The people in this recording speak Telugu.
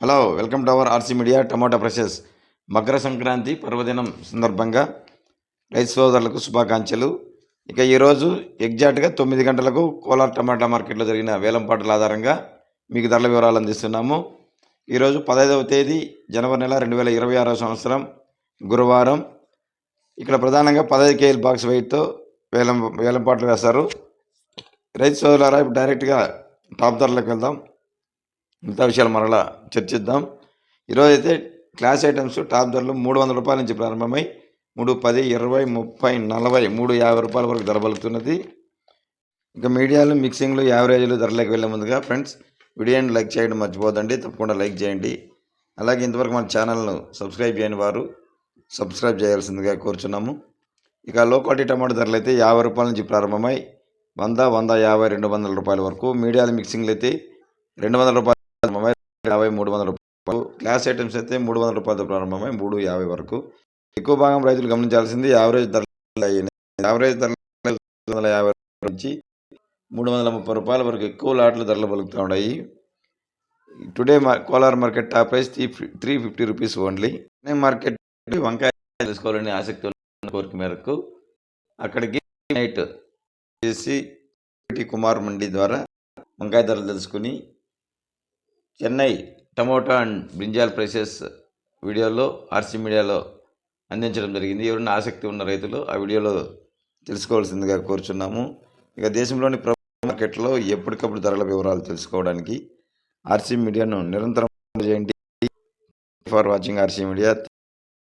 Hello, welcome to our RC media tomato freshes. Makara Sankranti పర్వదినం సందర్భంగా రైతు సోదరులకు శుభాకాంక్షలు. ఇక ఈరోజు ఎగ్జాక్ట్గా 9 గంటలకు కోలార్ టమాటా మార్కెట్లో జరిగిన వేలంపాటల ఆధారంగా మీకు ధరల వివరాలు అందిస్తున్నాము. ఈరోజు 15వ తేదీ జనవరి నెల 2026 సంవత్సరం గురువారం. ఇక్కడ ప్రధానంగా 15 కేజీల బాక్స్ వెయిట్తో వేలంపాటలు వేస్తారు. రైతు సోదరులారా, ఇప్పుడు డైరెక్ట్గా టాప్ ధరలకు వెళ్దాం. మిగతా విషయాలు మరలా చర్చిద్దాం. ఈరోజు అయితే క్లాస్ ఐటమ్స్ టాప్ ధరలు 300 రూపాయల నుంచి ప్రారంభమై 3, 10, 20, 30, 40, 350 రూపాయల వరకు ధర పలుకుతున్నది. ఇంకా మీడియాలు, మిక్సింగ్లు, యావరేజ్లు ధరలకు వెళ్ళే ముందుగా ఫ్రెండ్స్, వీడియోని లైక్ చేయడం మర్చిపోదండి. తప్పకుండా లైక్ చేయండి. అలాగే ఇంతవరకు మన ఛానల్ను సబ్స్క్రైబ్ చేయని వారు సబ్స్క్రైబ్ చేయాల్సిందిగా కోరుచున్నాము. ఇక లో క్వాలిటీ టమాటో ధరలు అయితే 50 రూపాయల నుంచి ప్రారంభమై 100, 150, 200 రూపాయల వరకు. మీడియాలు, మిక్సింగ్లు అయితే 200 రూపాయలు, 50, 300 రూపాయలు. క్లాస్ ఐటమ్స్ అయితే 300 రూపాయలతో ప్రారంభమై 350 వరకు. ఎక్కువ భాగం రైతులు గమనించాల్సింది యావరేజ్ ధరలు. యావరేజ్ ధరలు 250 నుంచి 330 రూపాయల వరకు ఎక్కువ లాట్లు ధరలు పలుకుతూ ఉన్నాయి. Today Kolar market top price 350 rupees only. Market వంకాయ తెలుసుకోవాలని ఆసక్తి ఉన్న కోరిక మేరకు అక్కడికి నైట్ చేసి కుమార్ మండి ద్వారా వంకాయ ధరలు తెలుసుకుని Chennai tomato and brinjal prices వీడియోలో ఆర్సీ మీడియాలో అందించడం జరిగింది. ఎవరైనా ఆసక్తి ఉన్న రైతులు ఆ వీడియోలో తెలుసుకోవాల్సిందిగా కోరుచున్నాము. ఇక దేశంలోని ప్రభుత్వ మార్కెట్లో ఎప్పటికప్పుడు ధరల వివరాలు తెలుసుకోవడానికి ఆర్సీ మీడియాను నిరంతరం చేయండి. For watching RC media.